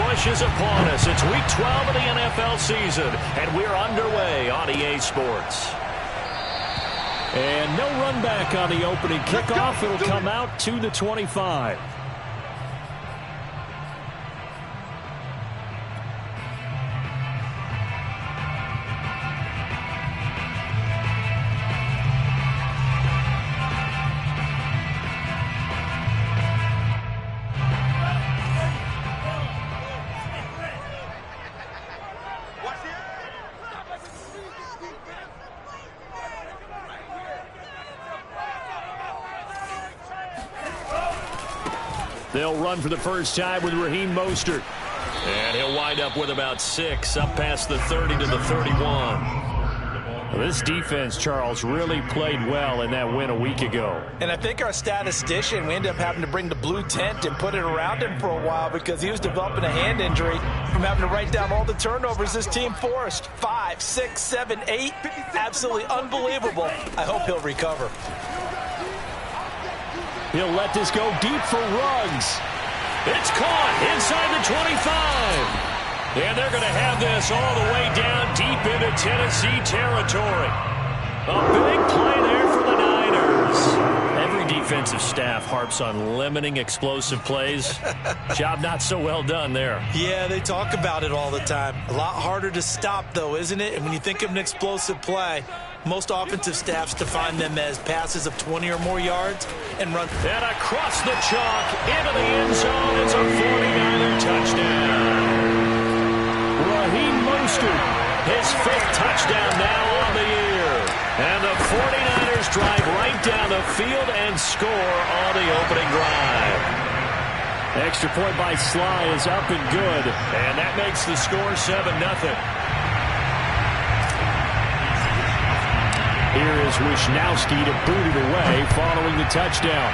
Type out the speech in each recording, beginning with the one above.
push is upon us. It's Week 12 of the NFL season, and we're underway on EA Sports. And no run back on the opening kickoff. It'll come out to the 25. They'll run for the first time with Raheem Mostert. And he'll wind up with about 6, up past the 30 to the 31. Well, this defense, Charles, really played well in that win a week ago. And I think our statistician, we ended up having to bring the blue tent and put it around him for a while because he was developing a hand injury from having to write down all the turnovers this team forced. 5, 6, 7, 8. Absolutely unbelievable. I hope he'll recover. He'll let this go deep for Ruggs. It's caught inside the 25. And they're going to have this all the way down deep into Tennessee territory. A big play there for the Niners. Every defensive staff harps on limiting explosive plays. Job not so well done there. Yeah, they talk about it all the time. A lot harder to stop, though, isn't it? And when you think of an explosive play, most offensive staffs define them as passes of 20 or more yards and run. And across the chalk into the end zone. It's a 49er touchdown. Raheem Mostert, his 5th touchdown now on the year. And the 49ers drive right down the field and score on the opening drive. Extra point by Sly is up and good. And that makes the score 7-0. Here is Wisnowski to boot it away following the touchdown.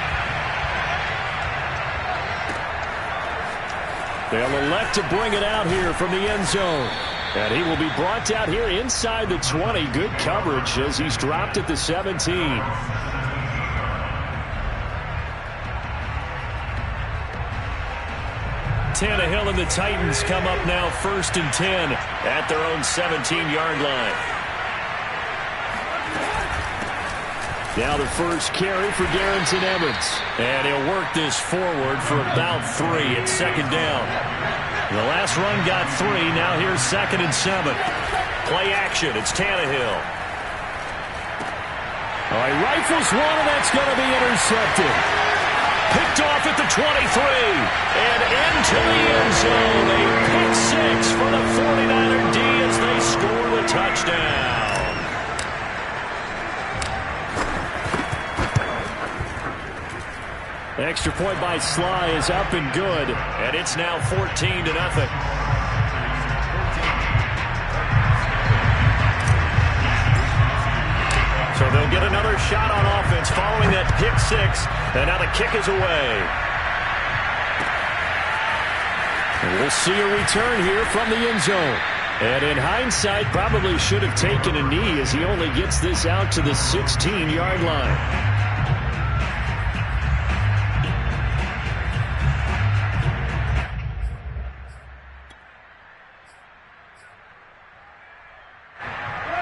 They'll elect to bring it out here from the end zone. And he will be brought out here inside the 20. Good coverage as he's dropped at the 17. Tannehill and the Titans come up now 1st and 10 at their own 17-yard line. Now the first carry for Darrynton Evans. And he'll work this forward for about 3 at 2nd down. The last run got 3. Now here's 2nd and 7. Play action. It's Tannehill. All right, rifles one, and that's going to be intercepted. Picked off at the 23. And into the end zone. A pick 6 for the 49er D as they score the touchdown. Extra point by Sly is up and good. And it's now 14-0. So they'll get another shot on offense following that pick 6. And now the kick is away. And we'll see a return here from the end zone. And in hindsight, probably should have taken a knee as he only gets this out to the 16-yard line.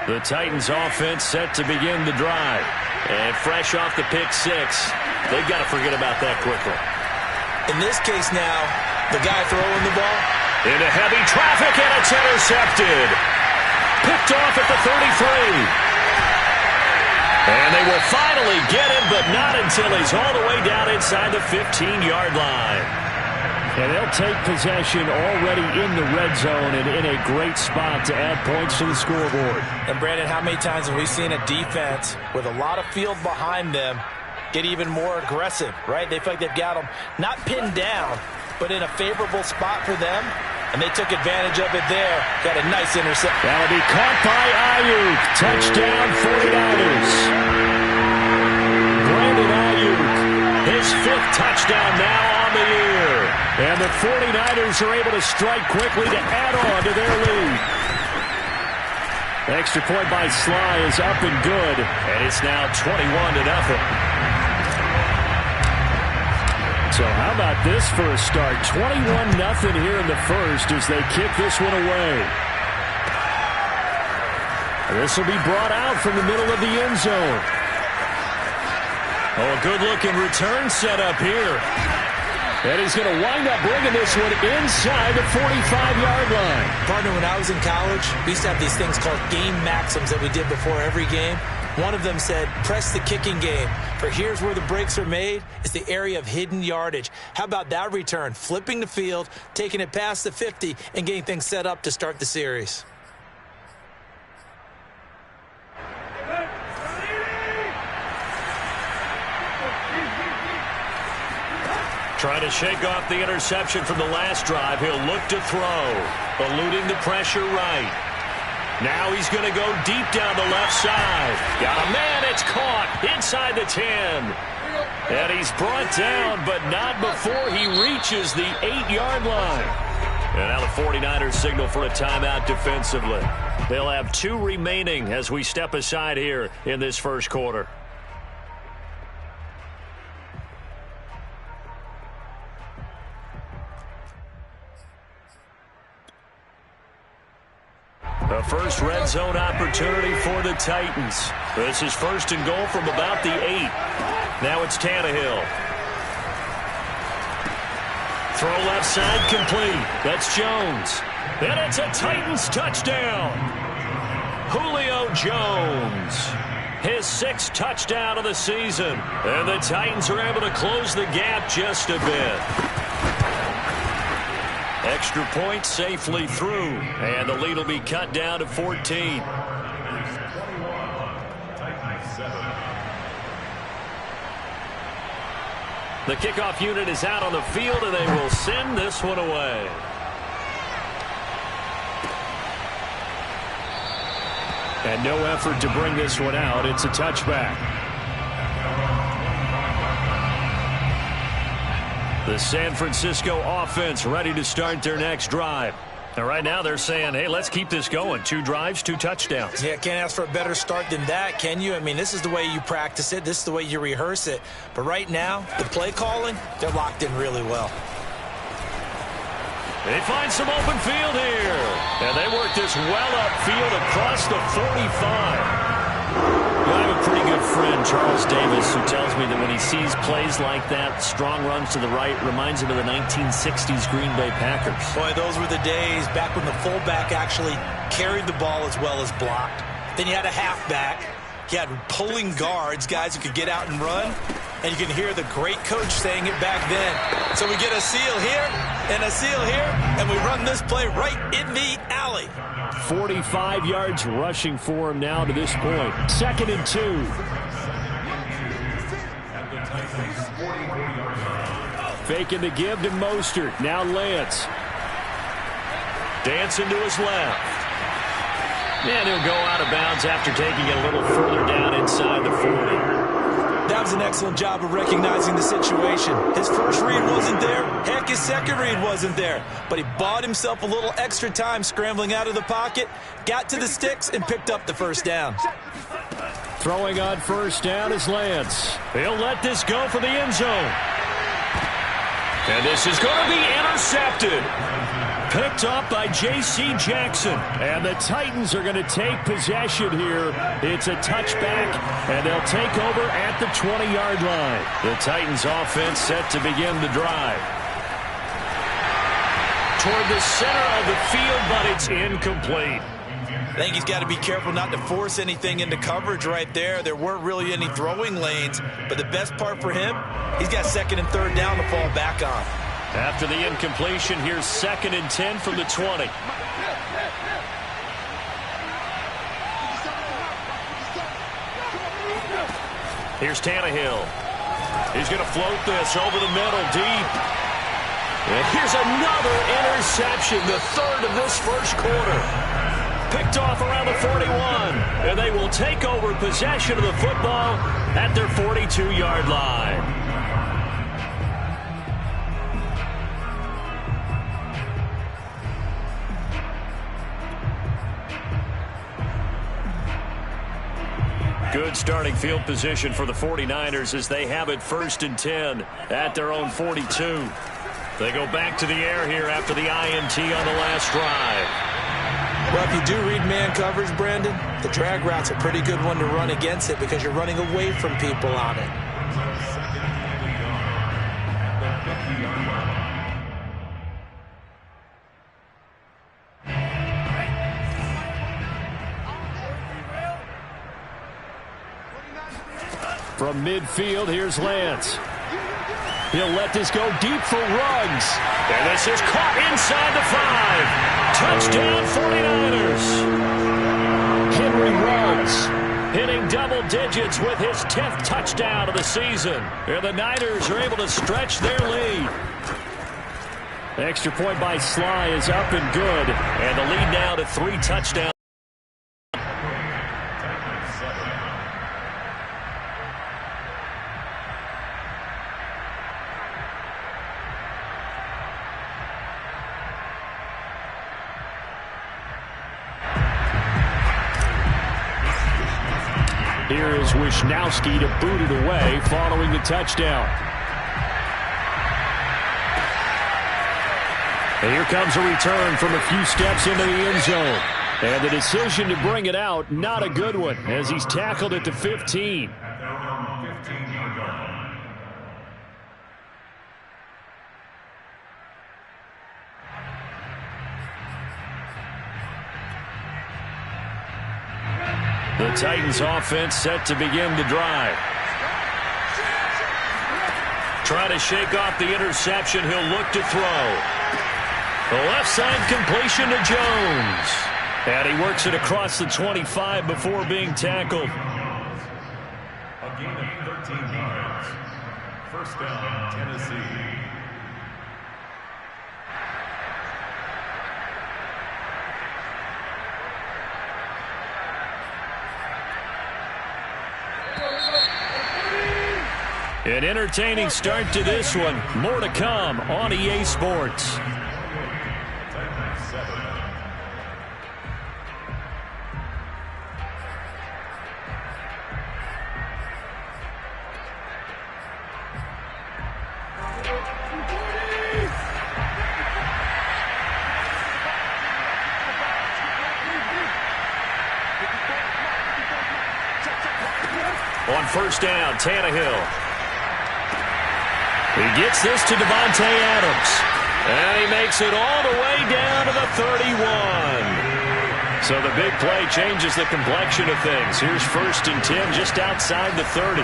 The Titans offense set to begin the drive. And fresh off the pick 6, they've got to forget about that quickly. In this case now, the guy throwing the ball. Into heavy traffic, and it's intercepted. Picked off at the 33. And they will finally get him, but not until he's all the way down inside the 15-yard line. And they'll take possession already in the red zone and in a great spot to add points to the scoreboard. And, Brandon, how many times have we seen a defense with a lot of field behind them get even more aggressive, right? They feel like they've got them not pinned down, but in a favorable spot for them, and they took advantage of it there. Got a nice intercept. That'll be caught by Ayuk. Touchdown, 49ers. Brandon Ayuk, his 5th touchdown now on the year. And the 49ers are able to strike quickly to add on to their lead. Extra point by Sly is up and good. And it's now 21-0. So how about this for a start? 21-0 here in the first as they kick this one away. This will be brought out from the middle of the end zone. Oh, a good-looking return set up here. And he's going to wind up bringing this one inside the 45-yard line. Partner, when I was in college, we used to have these things called game maxims that we did before every game. One of them said, press the kicking game. For here's where the breaks are made. It's the area of hidden yardage. How about that return? Flipping the field, taking it past the 50, and getting things set up to start the series. Trying to shake off the interception from the last drive. He'll look to throw, eluding the pressure right. Now he's going to go deep down the left side. Got a man. It's caught inside the 10. And he's brought down, but not before he reaches the 8-yard line. And now the 49ers signal for a timeout defensively. They'll have 2 remaining as we step aside here in this first quarter. A first red zone opportunity for the Titans. This is first and goal from about the 8. Now it's Tannehill. Throw left side complete. That's Jones. And it's a Titans touchdown. Julio Jones. His 6th touchdown of the season. And the Titans are able to close the gap just a bit. Extra point safely through, and the lead will be cut down to 14. The kickoff unit is out on the field, and they will send this one away. And no effort to bring this one out. It's a touchback. The San Francisco offense ready to start their next drive. And right now they're saying, hey, let's keep this going. 2 drives, 2 touchdowns. Yeah, can't ask for a better start than that, can you? I mean, this is the way you practice it. This is the way you rehearse it. But right now, the play calling, they're locked in really well. They find some open field here. And they work this well upfield across the 45. I have a pretty good friend, Charles Davis, who tells me that when he sees plays like that, strong runs to the right, reminds him of the 1960s Green Bay Packers. Boy, those were the days back when the fullback actually carried the ball as well as blocked. Then you had a halfback. You had pulling guards, guys who could get out and run. And you can hear the great coach saying it back then. So we get a seal here and a seal here, and we run this play right in the alley. 45 yards rushing for him now to this point. 2nd and 2. Faking the give to Mostert. Now Lance. Dancing to his left. And he'll go out of bounds after taking it a little further down inside the 40. That was an excellent job of recognizing the situation. His first read wasn't there. Heck, his second read wasn't there. But he bought himself a little extra time scrambling out of the pocket, got to the sticks, and picked up the first down. Throwing on first down is Lance. He'll let this go for the end zone. And this is going to be intercepted. Picked up by J.C. Jackson. And the Titans are going to take possession here. It's a touchback, and they'll take over at the 20-yard line. The Titans offense set to begin the drive. Toward the center of the field, but it's incomplete. I think he's got to be careful not to force anything into coverage right there. There weren't really any throwing lanes, but the best part for him, he's got 2nd and 3rd down to fall back on. After the incompletion, here's 2nd and 10 from the 20. Here's Tannehill. He's going to float this over the middle, deep. And here's another interception, the 3rd of this first quarter. Picked off around the 41. And they will take over possession of the football at their 42-yard line. Good starting field position for the 49ers as they have it 1st and 10 at their own 42. They go back to the air here after the INT on the last drive. Well, if you do read man coverage, Brandon, the drag route's a pretty good one to run against it because you're running away from people on it. From midfield, here's Lance. He'll let this go deep for Ruggs. And this is caught inside the 5. Touchdown 49ers. Henry Ruggs hitting double digits with his 10th touchdown of the season. And the Niners are able to stretch their lead. Extra point by Sly is up and good. And the lead now to 3 touchdowns. Here is Wisnowski to boot it away following the touchdown. And here comes a return from a few steps into the end zone. And the decision to bring it out, not a good one, as he's tackled at the 15. The Titans offense set to begin the drive. Trying to shake off the interception. He'll look to throw. The left side completion to Jones. And he works it across the 25 before being tackled. A gain of 13 yards. First down, Tennessee. An entertaining start to this one. More to come on EA Sports. On first down, Tannehill. He gets this to Davante Adams. And he makes it all the way down to the 31. So the big play changes the complexion of things. Here's 1st and 10 just outside the 30.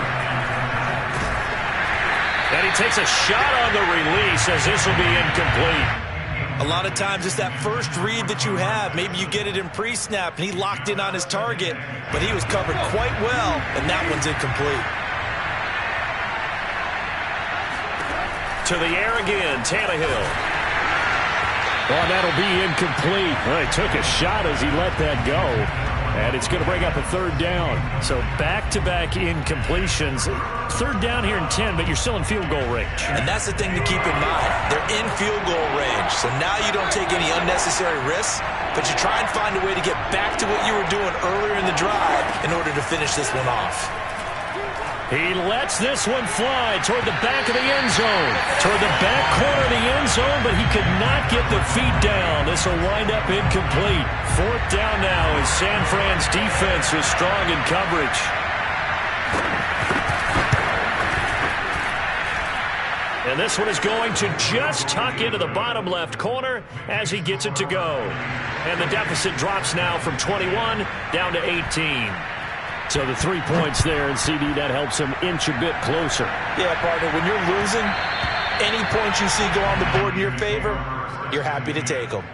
And he takes a shot on the release as this will be incomplete. A lot of times it's that first read that you have. Maybe you get it in pre-snap and he locked in on his target, but he was covered quite well, and that one's incomplete. To the air again, Tannehill. Oh, that'll be incomplete. Well, he took a shot as he let that go. And it's going to bring up a 3rd down. So back-to-back incompletions. 3rd down here in 10, but you're still in field goal range. And that's the thing to keep in mind. They're in field goal range. So now you don't take any unnecessary risks, but you try and find a way to get back to what you were doing earlier in the drive in order to finish this one off. He lets this one fly toward the back of the end zone. Toward the back corner of the end zone, but he could not get the feet down. This will wind up incomplete. 4th down now as San Fran's defense was strong in coverage. And this one is going to just tuck into the bottom left corner as he gets it to go. And the deficit drops now from 21 down to 18. So the 3 points there, and CD, that helps him inch a bit closer. Yeah, partner, when you're losing, any points you see go on the board in your favor, you're happy to take them.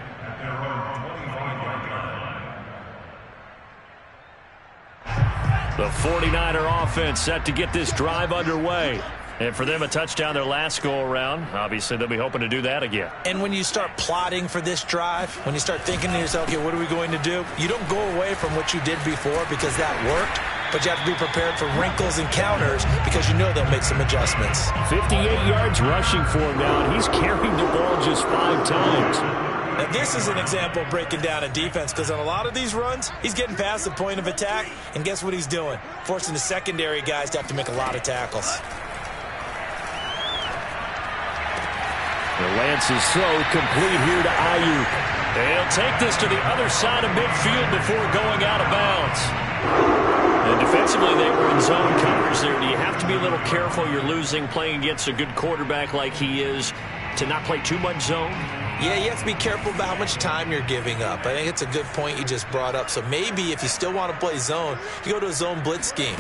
The 49er offense set to get this drive underway. And for them, a touchdown their last go-around. Obviously, they'll be hoping to do that again. And when you start plotting for this drive, when you start thinking to yourself, okay, what are we going to do? You don't go away from what you did before because that worked, but you have to be prepared for wrinkles and counters because you know they'll make some adjustments. 58 yards rushing for him now, and he's carried the ball just 5 times. Now, this is an example of breaking down a defense, because on a lot of these runs, he's getting past the point of attack, and guess what he's doing? Forcing the secondary guys to have to make a lot of tackles. The Lance is so complete here to Ayuk. They'll take this to the other side of midfield before going out of bounds. And defensively, they were in zone coverage there. Do you have to be a little careful? You're losing playing against a good quarterback like he is to not play too much zone? Yeah, you have to be careful about how much time you're giving up. I think it's a good point you just brought up. So maybe if you still want to play zone, you go to a zone blitz scheme.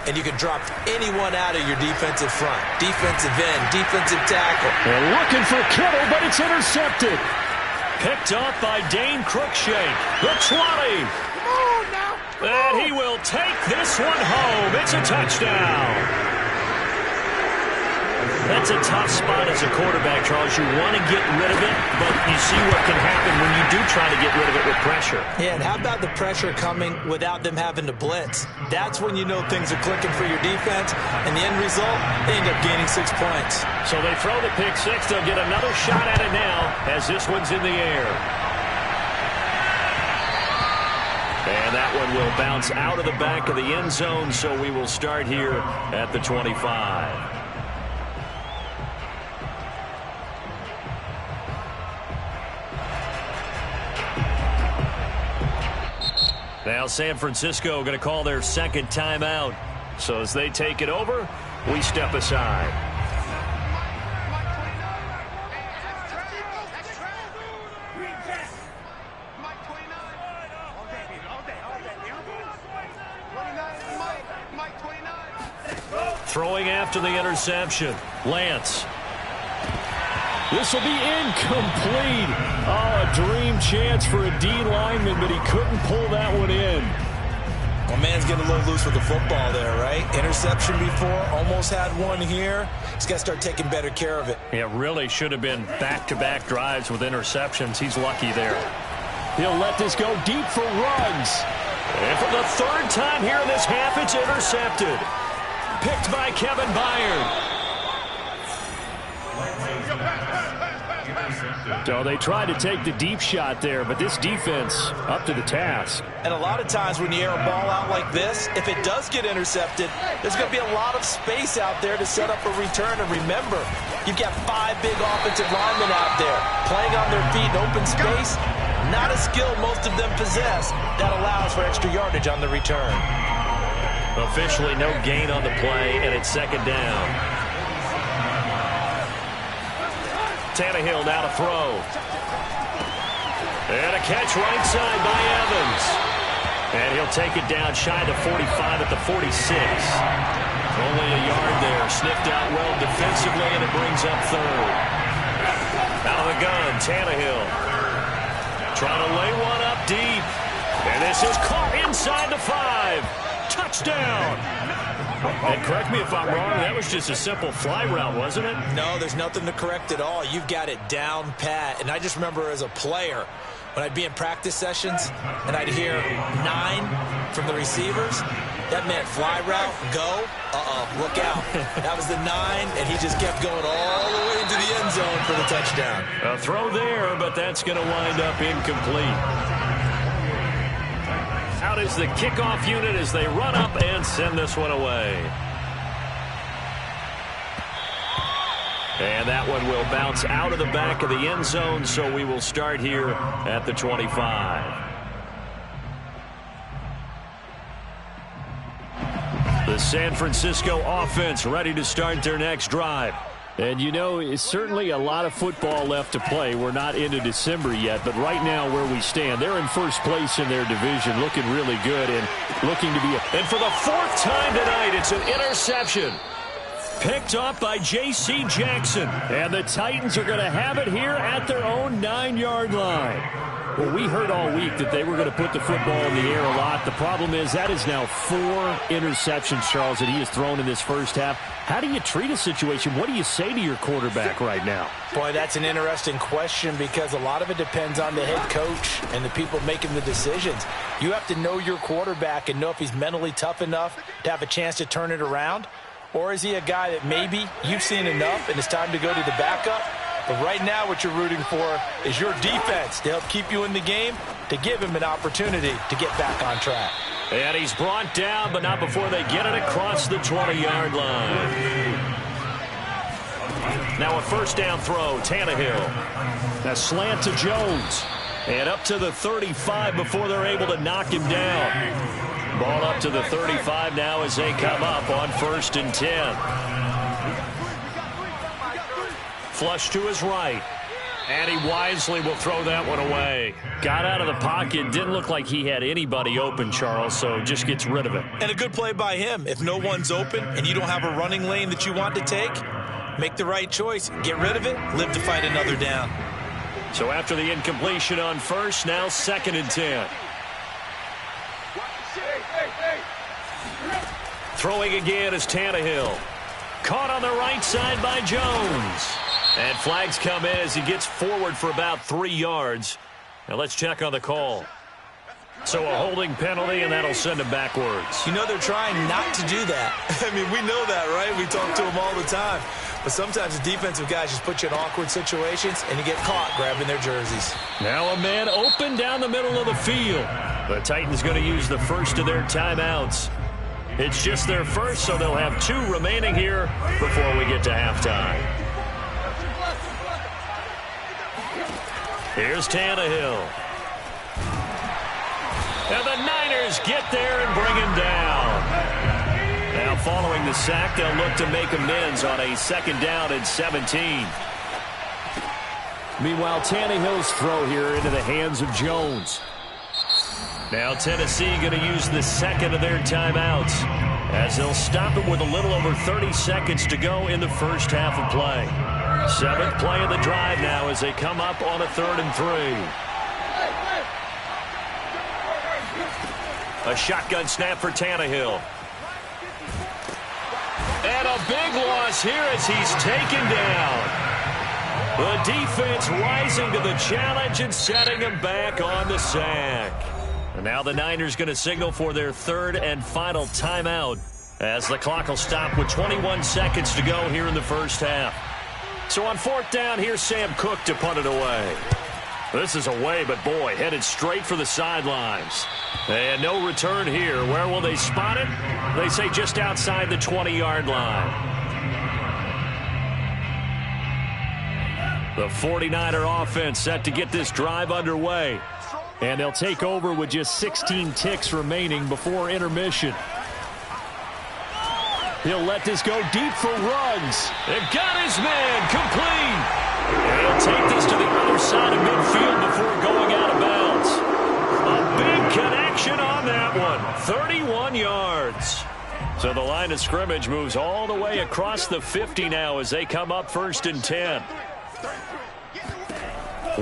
And you can drop anyone out of your defensive front. Defensive end, defensive tackle. They're looking for Kittle, but it's intercepted. Picked off by Dane Cruikshank. The 20. And he will take this one home. It's a touchdown. That's a tough spot as a quarterback, Charles. You want to get rid of it, but you see what can happen when you do try to get rid of it with pressure. Yeah, and how about the pressure coming without them having to blitz? That's when you know things are clicking for your defense, and the end result, they end up gaining 6 points. So they throw the pick six. They'll get another shot at it now as this one's in the air. And that one will bounce out of the back of the end zone, so we will start here at the 25. Now San Francisco going to call their second timeout. So as they take it over, we step aside. Throwing after the interception. Lance. This will be incomplete. Oh, a dream chance for a D lineman, but he couldn't pull that one in. Well, man's getting a little loose with the football there, right? Interception before, almost had one here. He's got to start taking better care of it. Yeah, really should have been back-to-back drives with interceptions. He's lucky there. He'll let this go deep for Ruggs. And for the third time here in this half, it's intercepted. Picked by Kevin Byard. So they tried to take the deep shot there, but this defense up to the task. And a lot of times when you air a ball out like this, if it does get intercepted, there's going to be a lot of space out there to set up a return. And remember, you've got 5 big offensive linemen out there playing on their feet in open space. Not a skill most of them possess that allows for extra yardage on the return. Officially no gain on the play, and it's second down. Tannehill now to throw. And a catch right side by Evans. And he'll take it down shy of 45 at the 46. Only a yard there. Sniffed out well defensively, and it brings up third. Out of the gun, Tannehill. Trying to lay one up deep. And this is caught inside the 5. Touchdown. And correct me if I'm wrong, that was just a simple fly route, wasn't it? No, there's nothing to correct at all. You've got it down pat. And I just remember as a player, when I'd be in practice sessions and I'd hear 9 from the receivers, that meant fly route, go, look out. That was the 9, and he just kept going all the way into the end zone for the touchdown. A throw there, but that's going to wind up incomplete. Out is the kickoff unit as they run up and send this one away. And that one will bounce out of the back of the end zone, so we will start here at the 25. The San Francisco offense ready to start their next drive. And, you know, it's certainly a lot of football left to play. We're not into December yet, but right now where we stand, they're in first place in their division, looking really good and looking to be And for the 4th time tonight, it's an interception. Picked off by J.C. Jackson. And the Titans are going to have it here at their own 9-yard line. Well, we heard all week that they were going to put the football in the air a lot. The problem is that is now 4 interceptions, Charles, that he has thrown in this first half. How do you treat a situation? What do you say to your quarterback right now? Boy, that's an interesting question because a lot of it depends on the head coach and the people making the decisions. You have to know your quarterback and know if he's mentally tough enough to have a chance to turn it around. Or is he a guy that maybe you've seen enough and it's time to go to the backup? But right now what you're rooting for is your defense to help keep you in the game, to give him an opportunity to get back on track. And he's brought down, but not before they get it across the 20-yard line. Now a first down throw, Tannehill. A slant to Jones. And up to the 35 before they're able to knock him down. Ball up to the 35 now as they come up on 1st and 10. Flush to his right. And he wisely will throw that one away. Got out of the pocket. Didn't look like he had anybody open, Charles, so just gets rid of it. And a good play by him. If no one's open and you don't have a running lane that you want to take, make the right choice. Get rid of it. Live to fight another down. So after the incompletion on first, now 2nd and 10. Throwing again is Tannehill. Caught on the right side by Jones. And flags come in as he gets forward for about 3 yards. Now let's check on the call. So a holding penalty, and that'll send him backwards. You know they're trying not to do that. I mean, we know that, right? We talk to them all the time. But sometimes the defensive guys just put you in awkward situations, and you get caught grabbing their jerseys. Now a man open down the middle of the field. The Titans going to use the first of their timeouts. It's just their first, so they'll have 2 remaining here before we get to halftime. Here's Tannehill. And the Niners get there and bring him down. Now following the sack, they'll look to make amends on a 2nd down and 17. Meanwhile, Tannehill's throw here into the hands of Jones. Now Tennessee going to use the 2nd of their timeouts as they'll stop it with a little over 30 seconds to go in the first half of play. 7th play of the drive now as they come up on a 3rd and 3. A shotgun snap for Tannehill. And a big loss here as he's taken down. The defense rising to the challenge and setting him back on the sack. And now the Niners going to signal for their 3rd and final timeout as the clock will stop with 21 seconds to go here in the first half. So on 4th down, here's Sam Cook to punt it away. This is away, but boy, headed straight for the sidelines. And no return here. Where will they spot it? They say just outside the 20-yard line. The 49er offense set to get this drive underway. And they'll take over with just 16 ticks remaining before intermission. He'll let this go deep for Ruggs. They've got his man complete. And he'll take this to the other side of midfield before going out of bounds. A big connection on that one. 31 yards. So the line of scrimmage moves all the way across the 50 now as they come up 1st and 10.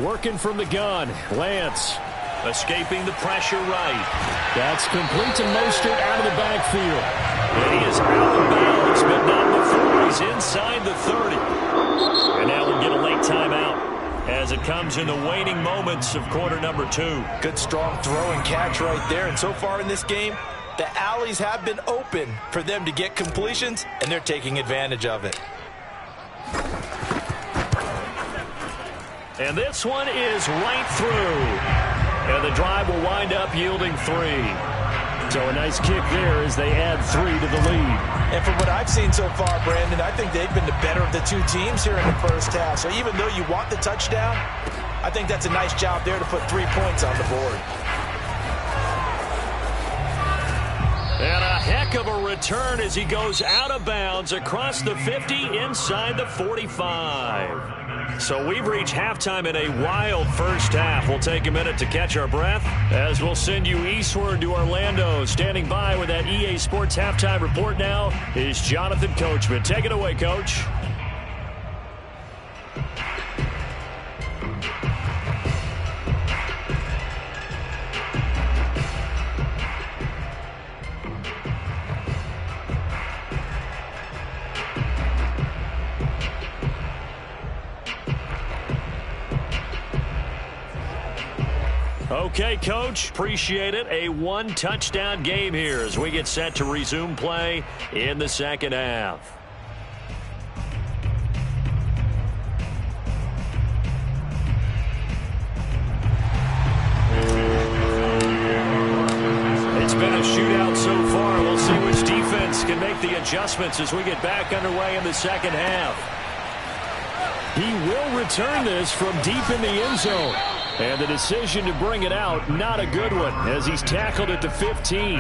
Working from the gun, Lance. Escaping the pressure right. That's complete to Mostert out of the backfield. And he is out of bounds, but not before he's inside the 30. And now we'll get a late timeout as it comes in the waning moments of quarter number 2. Good strong throw and catch right there. And so far in this game, the alleys have been open for them to get completions, and they're taking advantage of it. And this one is right through. And the drive will wind up yielding 3. So a nice kick there as they add 3 to the lead. And from what I've seen so far, Brandon, I think they've been the better of the 2 teams here in the first half. So even though you want the touchdown, I think that's a nice job there to put 3 points on the board. And a heck of a return as he goes out of bounds across the 50 inside the 45. So we've reached halftime in a wild first half. We'll take a minute to catch our breath as we'll send you eastward to Orlando. Standing by with that EA Sports halftime report now is Jonathan Coachman. Take it away, Coach. Okay, Coach, appreciate it. A 1-touchdown game here as we get set to resume play in the second half. offense can make the adjustments as we get back underway in the second half. He will return this from deep in the end zone. And the decision to bring it out, not a good one, as he's tackled at the 15.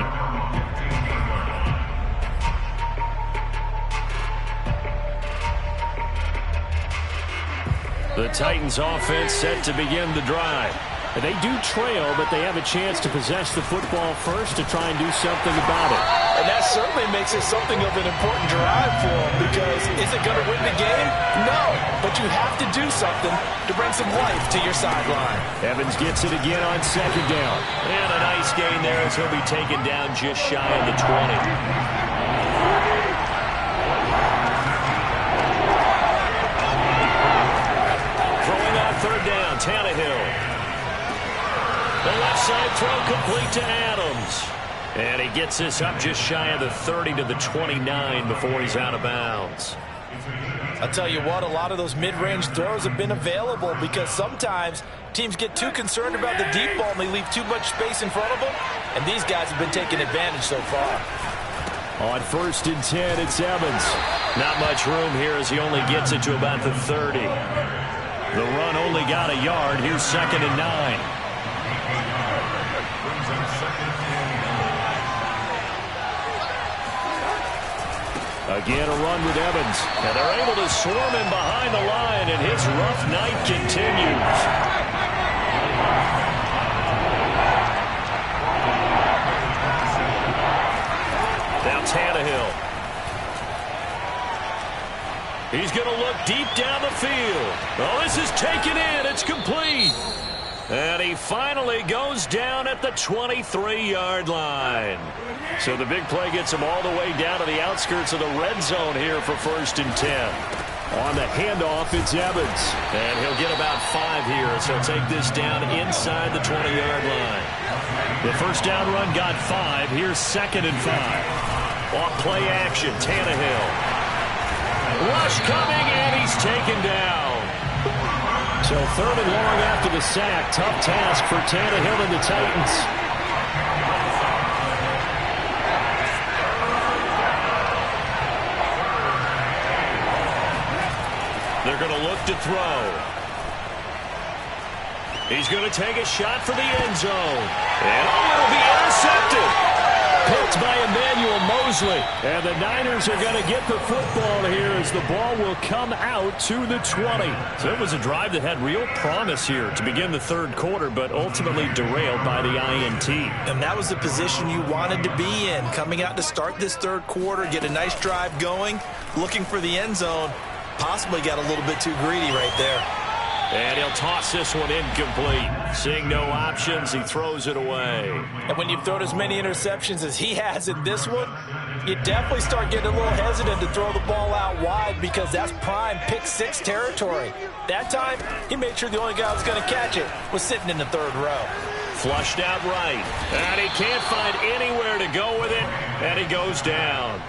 The Titans offense set to begin the drive. They do trail, but they have a chance to possess the football first to try and do something about it. And that certainly makes it something of an important drive for them, because is it going to win the game? No, but you have to do something to bring some life to your sideline. Evans gets it again on second down. And a nice gain there as he'll be taken down just shy of the 20. Third down, Tannehill. The left side throw complete to Adams. And he gets this up just shy of the 30 to the 29 before he's out of bounds. I'll tell you what, a lot of those mid-range throws have been available because sometimes teams get too concerned about the deep ball and they leave too much space in front of them. And these guys have been taking advantage so far. On 1st and 10, it's Evans. Not much room here as he only gets it to about the 30. The run only got a yard. Here's 2nd and 9. Again, a run with Evans. And they're able to swarm him behind the line, and his rough night continues. Now Tannehill. He's going to look deep down the field. Oh, this is taken in. It's complete. And he finally goes down at the 23-yard line. So the big play gets him all the way down to the outskirts of the red zone here for 1st and 10. On the handoff, it's Evans. And he'll get about 5 here, so he'll take this down inside the 20-yard line. The first down run got 5. Here's 2nd and 5. Off play action, Tannehill. Rush coming, and he's taken down. So 3rd and long after the sack. Tough task for Tannehill and the Titans. They're going to look to throw. He's going to take a shot for the end zone. And it'll be intercepted. Picked by Emmanuel Mosley. And the Niners are going to get the football here as the ball will come out to the 20. So it was a drive that had real promise here to begin the 3rd quarter, but ultimately derailed by the INT. And that was the position you wanted to be in. Coming out to start this 3rd quarter, get a nice drive going, looking for the end zone. Possibly got a little bit too greedy right there. And he'll toss this one incomplete. Seeing no options, he throws it away. And when you've thrown as many interceptions as he has in this one, you definitely start getting a little hesitant to throw the ball out wide because that's prime pick 6 territory. That time, he made sure the only guy who was going to catch it was sitting in the 3rd row. Flushed out right. And he can't find anywhere to go with it, and he goes down.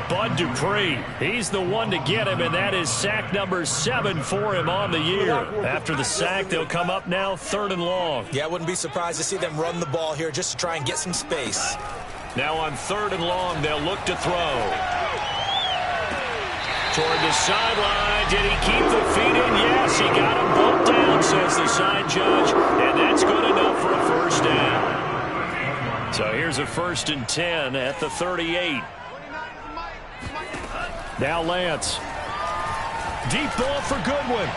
Bud Dupree, he's the one to get him, and that is sack number 7 for him on the year. After the sack, they'll come up now 3rd and long. Yeah, I wouldn't be surprised to see them run the ball here just to try and get some space. Now on 3rd and long, they'll look to throw. Toward the sideline, did he keep the feet in? Yes, he got them both down, says the side judge, and that's good enough for a 1st down. So here's a 1st and 10 at the 38. Now Lance. Deep ball for Goodwin.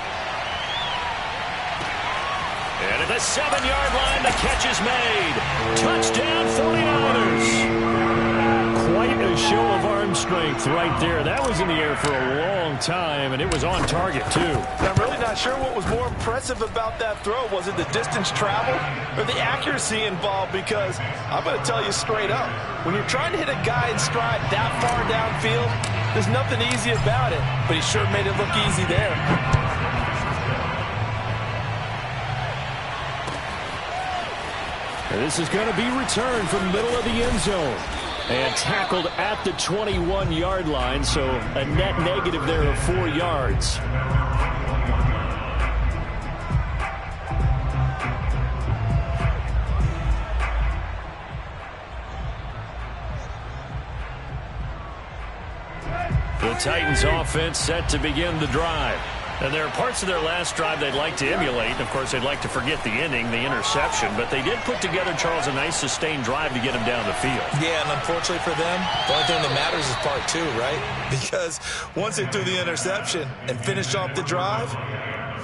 And at the 7-yard line, the catch is made. Touchdown, 49ers. Quite a show of arm strength right there. That was in the air for a long time, and it was on target, too. I'm really not sure what was more impressive about that throw. Was it the distance traveled or the accuracy involved? Because I'm going to tell you straight up, when you're trying to hit a guy in stride that far downfield, there's nothing easy about it. But he sure made it look easy there. This is going to be returned from the middle of the end zone. And tackled at the 21-yard line, so a net negative there of 4 yards. The Titans offense set to begin the drive. And there are parts of their last drive they'd like to emulate. Of course, they'd like to forget the ending, the interception. But they did put together, Charles, a nice sustained drive to get them down the field. Yeah, and unfortunately for them, the only thing that matters is part two, right? Because once they threw the interception and finished off the drive,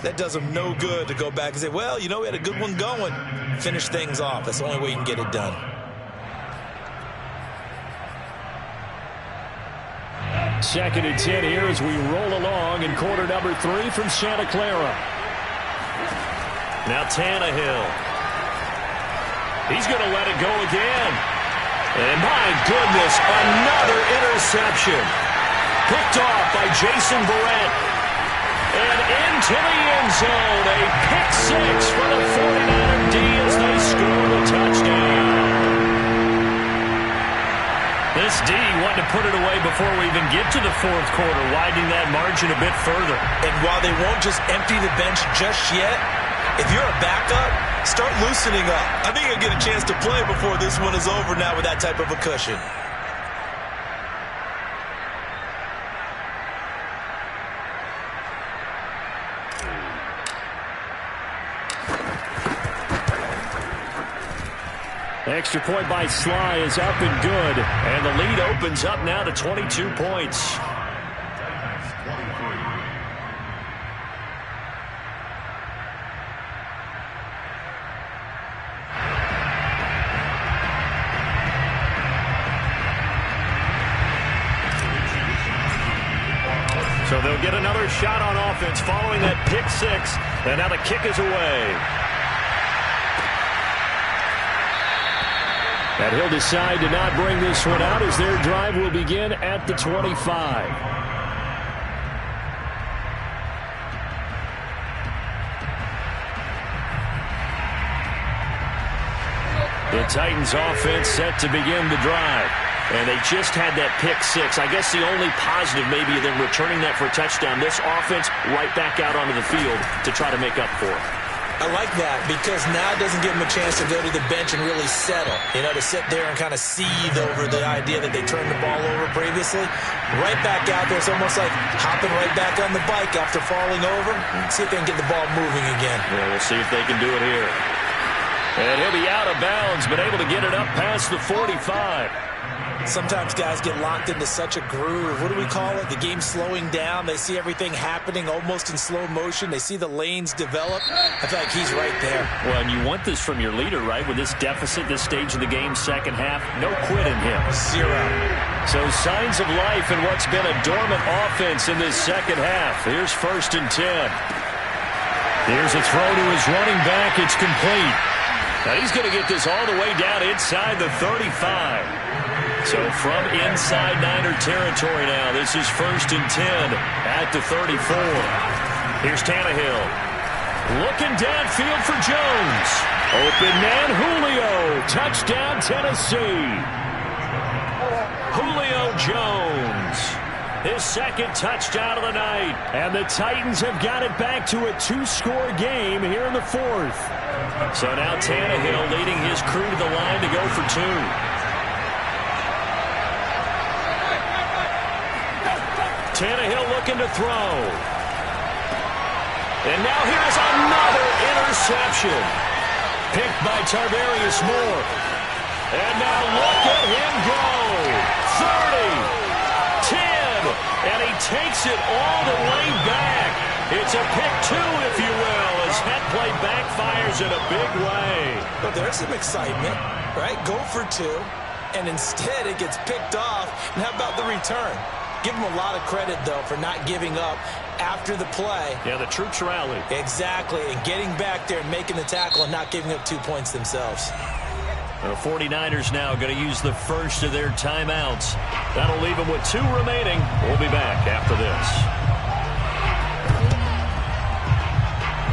that does them no good to go back and say, well, you know, we had a good one going. Finish things off. That's the only way you can get it done. Second and 10 here as we roll along in quarter number 3 from Santa Clara. Now Tannehill. He's going to let it go again. And my goodness, another interception. Picked off by Jason Verrett. And into the end zone, a pick six for the 49er D as they score the touchdown. This D wanted to put it away before we even get to the fourth quarter, widening that margin a bit further. And while they won't just empty the bench just yet, if you're a backup, start loosening up. I think you'll get a chance to play before this one is over now with that type of a cushion. Extra point by Sly is up and good. And the lead opens up now to 22 points. So they'll get another shot on offense following that pick six. And now the kick is away. And he'll decide to not bring this one out as their drive will begin at the 25. The Titans offense set to begin the drive. And they just had that pick six. I guess the only positive maybe of them returning that for a touchdown. This offense right back out onto the field to try to make up for it. I like that because now it doesn't give them a chance to go to the bench and really settle. You know, to sit there and kind of seethe over the idea that they turned the ball over previously. Right back out there. It's almost like hopping right back on the bike after falling over. See if they can get the ball moving again. Yeah, we'll see if they can do it here. And he'll be out of bounds, but able to get it up past the 45. Sometimes guys get locked into such a groove. What do we call it? The game slowing down. They see everything happening almost in slow motion. They see the lanes develop. I feel like he's right there. Well, and you want this from your leader, right? With this deficit, this stage of the game, second half, no quit in him. Zero. So signs of life in what's been a dormant offense in this second half. Here's 1st and 10. Here's a throw to his running back. It's complete. Now he's going to get this all the way down inside the 35. So from inside Niner territory now, this is 1st and 10 at the 34. Here's Tannehill. Looking downfield for Jones. Open man, Julio. Touchdown, Tennessee. Julio Jones. His second touchdown of the night. And the Titans have got it back to a 2-score game here in the 4th. So now Tannehill leading his crew to the line to go for 2. Tannehill looking to throw. And now here's another interception. Picked by Tarvarius Moore. And now look at him go. 30, 10, and he takes it all the way back. It's a pick 2, if you will, as that play backfires in a big way. But there's some excitement, right? Go for 2, and instead it gets picked off. And how about the return? Give him a lot of credit, though, for not giving up after the play. Yeah, the troops rallied. Exactly, and getting back there and making the tackle and not giving up 2 points themselves. The 49ers now going to use the first of their timeouts. That'll leave them with 2 remaining. We'll be back after this.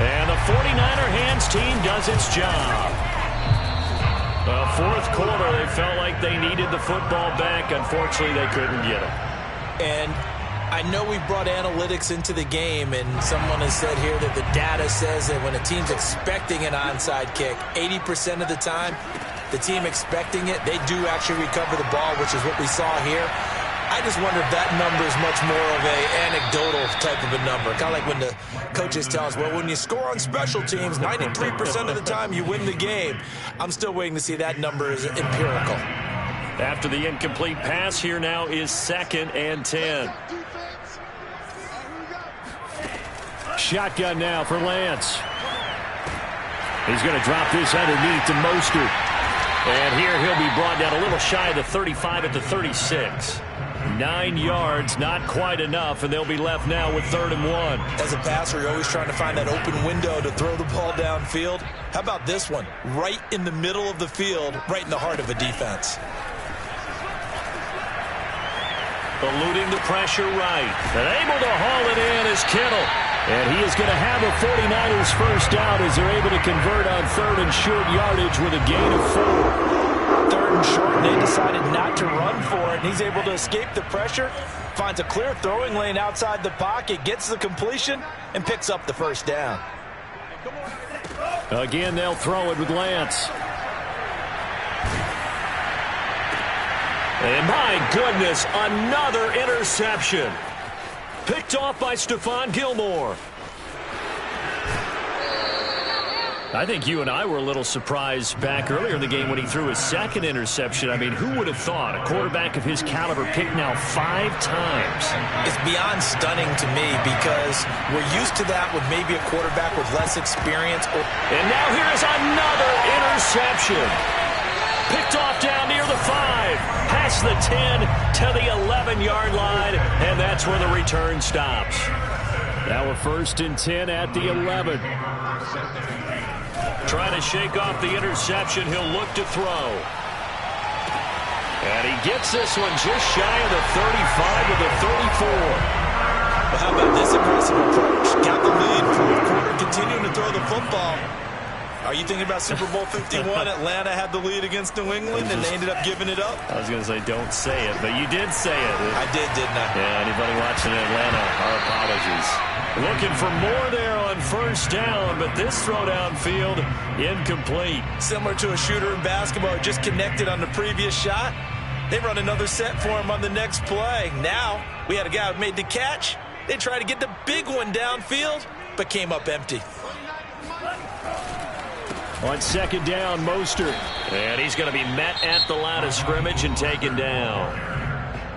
And the 49er hands team does its job. The fourth quarter, they felt like they needed the football back. Unfortunately, they couldn't get it. And I know we brought analytics into the game, and someone has said here that the data says that when a team's expecting an onside kick, 80% of the time, the team expecting it, they do actually recover the ball, which is what we saw here. I just wonder if that number is much more of a anecdotal type of a number. Kind of like when the coaches tell us, well, when you score on special teams, 93% of the time you win the game. I'm still waiting to see that number is empirical. After the incomplete pass, here now is 2nd and 10. Shotgun now for Lance. He's going to drop this underneath to Mostert. And here he'll be brought down a little shy of the 35 at the 36. 9 yards, not quite enough, and they'll be left now with 3rd and 1. As a passer, you're always trying to find that open window to throw the ball downfield. How about this one? Right in the middle of the field, right in the heart of a defense. Eluding the pressure right. And able to haul it in is Kittle. And he is going to have a 49ers first down as they're able to convert on 3rd and short yardage with a gain of 4. 3rd and short, and they decided not to run for it. And he's able to escape the pressure, finds a clear throwing lane outside the pocket, gets the completion, and picks up the first down. Again, they'll throw it with Lance. And my goodness, another interception. Picked off by Stephon Gilmore. I think you and I were a little surprised back earlier in the game when he threw his 2nd interception. I mean, who would have thought a quarterback of his caliber picked now 5 times? It's beyond stunning to me because we're used to that with maybe a quarterback with less experience. And now here is another interception. Picked off down near the 5, past the 10 to the 11-yard line, and that's where the return stops. Now a 1st and 10 at the 11. Trying to shake off the interception, he'll look to throw. And he gets this one just shy of the 35 to the 34. Well, how about this aggressive approach? Got the lead, 4th quarter, continuing to throw the football. Are you thinking about Super Bowl 51? Atlanta had the lead against New England, and they ended up giving it up? I was going to say, don't say it, but you did say it. I did, didn't I? Yeah, anybody watching in Atlanta, our apologies. Looking for more there on 1st down, but this throw downfield, incomplete. Similar to a shooter in basketball, just connected on the previous shot. They run another set for him on the next play. Now, we had a guy who made the catch. They tried to get the big one downfield, but came up empty. On 2nd down, Mostert. And he's going to be met at the line of scrimmage and taken down.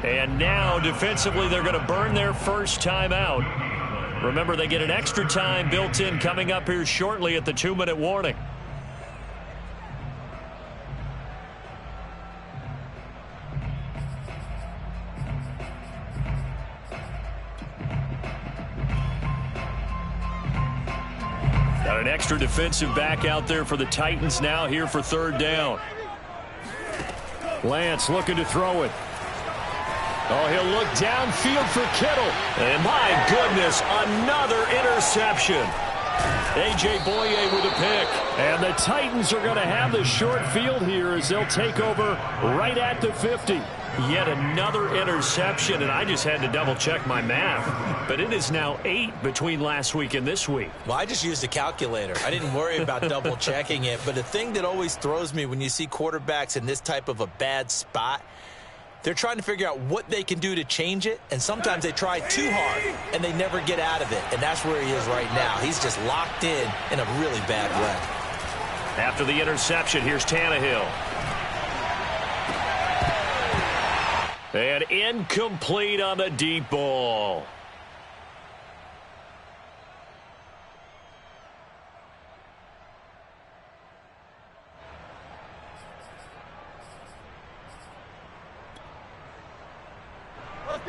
And now, defensively, they're going to burn their first timeout. Remember, they get an extra time built in coming up here shortly at the 2-minute warning. Got an extra defensive back out there for the Titans now here for 3rd down. Lance looking to throw it. Oh, he'll look downfield for Kittle. And my goodness, another interception. A.J. Boye with a pick. And the Titans are going to have the short field here as they'll take over right at the 50. Yet another interception, and I just had to double-check my math. But it is now 8 between last week and this week. Well, I just used a calculator. I didn't worry about double-checking it. But the thing that always throws me when you see quarterbacks in this type of a bad spot, they're trying to figure out what they can do to change it, and sometimes they try too hard, and they never get out of it. And that's where he is right now. He's just locked in a really bad way. After the interception, here's Tannehill. And incomplete on the deep ball.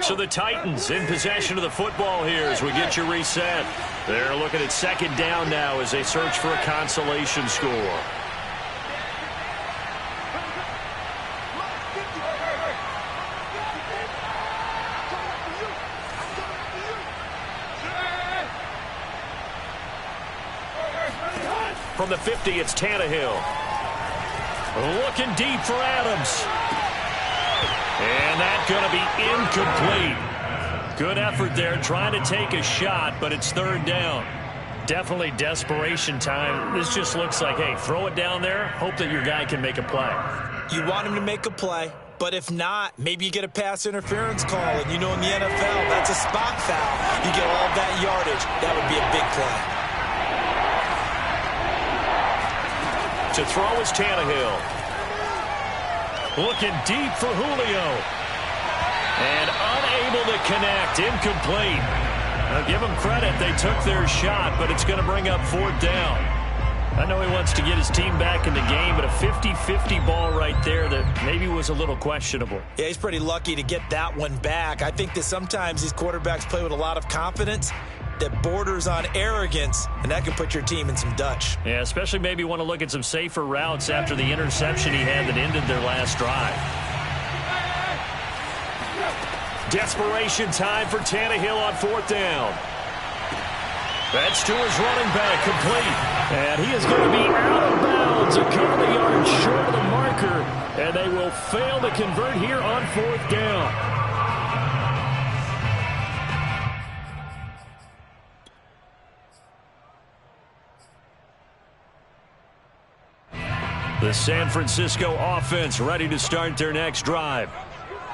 So the Titans in possession of the football here as we get you reset. They're looking at 2nd down now as they search for a consolation score. From the 50, it's Tannehill. Looking deep for Adams. And that's going to be incomplete. Good effort there, trying to take a shot, but it's 3rd down. Definitely desperation time. This just looks like, hey, throw it down there, hope that your guy can make a play. You want him to make a play. But if not, maybe you get a pass interference call, and you know in the NFL, that's a spot foul. You get all that yardage. That would be a big play. To throw is Tannehill. Looking deep for Julio. And unable to connect. Incomplete. Now give them credit. They took their shot, but it's going to bring up 4th down. I know he wants to get his team back in the game, but a 50-50 ball right there that maybe was a little questionable. Yeah, he's pretty lucky to get that one back. I think that sometimes these quarterbacks play with a lot of confidence that borders on arrogance, and that can put your team in some Dutch. Yeah, especially maybe want to look at some safer routes after the interception he had that ended their last drive. Desperation time for Tannehill on 4th down. That's to his running back, complete. And he is going to be out of bounds, a couple of yards short of the marker, and they will fail to convert here on 4th down. The San Francisco offense ready to start their next drive.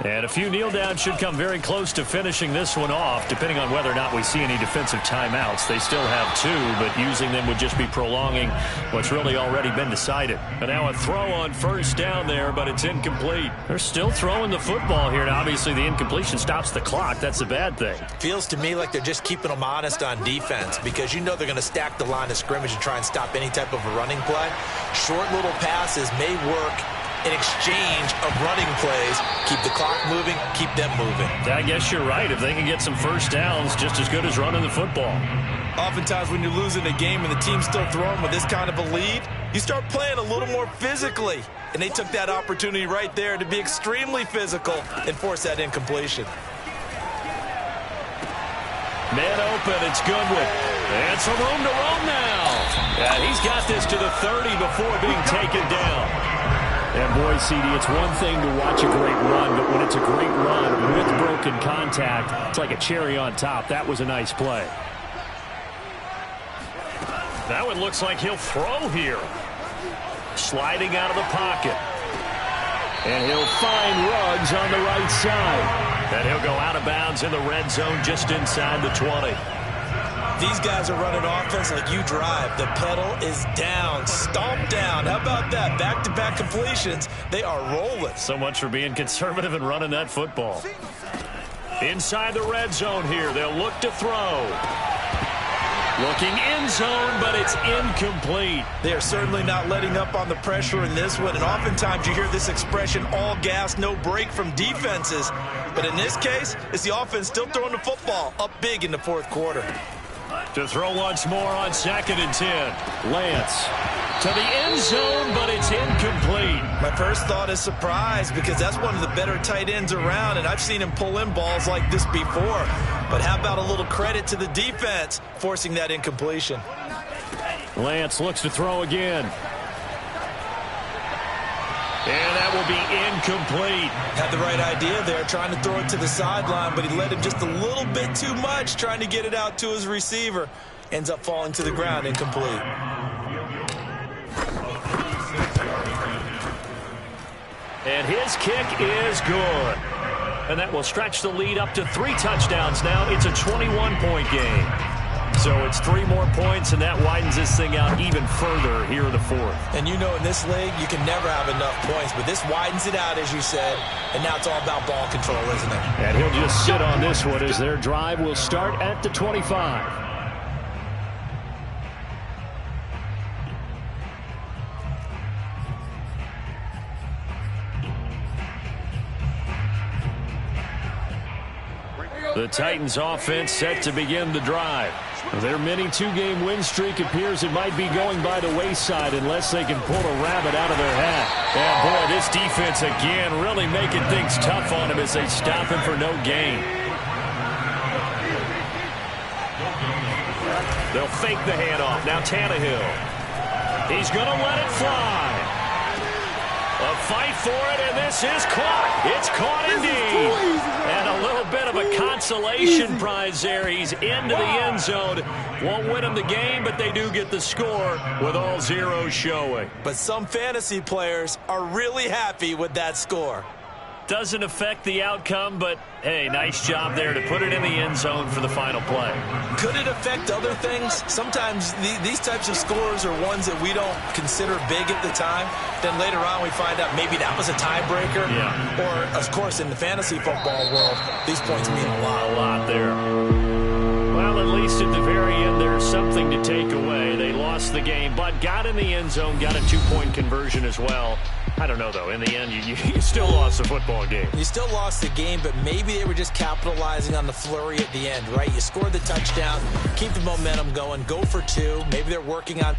And a few kneel downs should come very close to finishing this one off, depending on whether or not we see any defensive timeouts. They still have 2, but using them would just be prolonging what's really already been decided. And now a throw on 1st down there, but it's incomplete. They're still throwing the football here, and obviously the incompletion stops the clock. That's a bad thing. Feels to me like they're just keeping them honest on defense, because you know they're going to stack the line of scrimmage and try and stop any type of a running play. Short little passes may work in exchange of running plays. Keep the clock moving, keep them moving. I guess you're right. If they can get some 1st downs, just as good as running the football. Oftentimes when you're losing a game and the team's still throwing with this kind of a lead, you start playing a little more physically. And they took that opportunity right there to be extremely physical and force that incompletion. Man open, it's Goodwin. And some room to roam now. Yeah, he's got this to the 30 before being taken down. And boy, CD, it's one thing to watch a great run, but when it's a great run with broken contact, it's like a cherry on top. That was a nice play. That one looks like he'll throw here. Sliding out of the pocket. And he'll find Ruggs on the right side. And he'll go out of bounds in the red zone just inside the 20. These guys are running offense like you drive. The pedal is down, stomp down. How about that? Back-to-back completions. They are rolling. So much for being conservative and running that football. Inside the red zone here. They'll look to throw. Looking end zone, but it's incomplete. They are certainly not letting up on the pressure in this one. And oftentimes you hear this expression, all gas, no break from defenses. But in this case, it's the offense still throwing the football up big in the 4th quarter. To throw once more on 2nd and 10. Lance to the end zone, but it's incomplete. My first thought is surprise, because that's one of the better tight ends around, and I've seen him pull in balls like this before. But how about a little credit to the defense forcing that incompletion? Lance looks to throw again. And that will be incomplete. Had the right idea there, trying to throw it to the sideline, but he led him just a little bit too much, trying to get it out to his receiver. Ends up falling to the ground, incomplete. And his kick is good. And that will stretch the lead up to 3 touchdowns now. It's a 21-point game. So it's 3 more points, and that widens this thing out even further here in the 4th. And you know in this league, you can never have enough points, but this widens it out, as you said, and now it's all about ball control, isn't it? And he'll just sit on this one as their drive will start at the 25. The Titans offense set to begin the drive. Their mini 2-game win streak appears it might be going by the wayside unless they can pull a rabbit out of their hat. And boy, this defense again really making things tough on him as they stop him for no gain. They'll fake the handoff. Now Tannehill. He's going to let it fly. A fight for it, and this is caught. It's caught indeed. And a little bit of a consolation prize there. He's into the end zone. Won't win him the game, but they do get the score with all zeros showing. But some fantasy players are really happy with that score. doesn't affect the outcome, but, hey, nice job there to put it in the end zone for the final play. Could it affect other things? Sometimes these types of scores are ones that we don't consider big at the time. Then later on we find out maybe that was a tiebreaker. Yeah. Or, of course, in the fantasy football world, these points mean a lot. A lot there. Well, at least at the very end, there's something to take away. They lost the game, but got in the end zone, got a 2-point conversion as well. I don't know, though. In the end, you still lost the football game. You still lost the game, but maybe they were just capitalizing on the flurry at the end, right? You scored the touchdown, keep the momentum going, go for 2. Maybe they're working on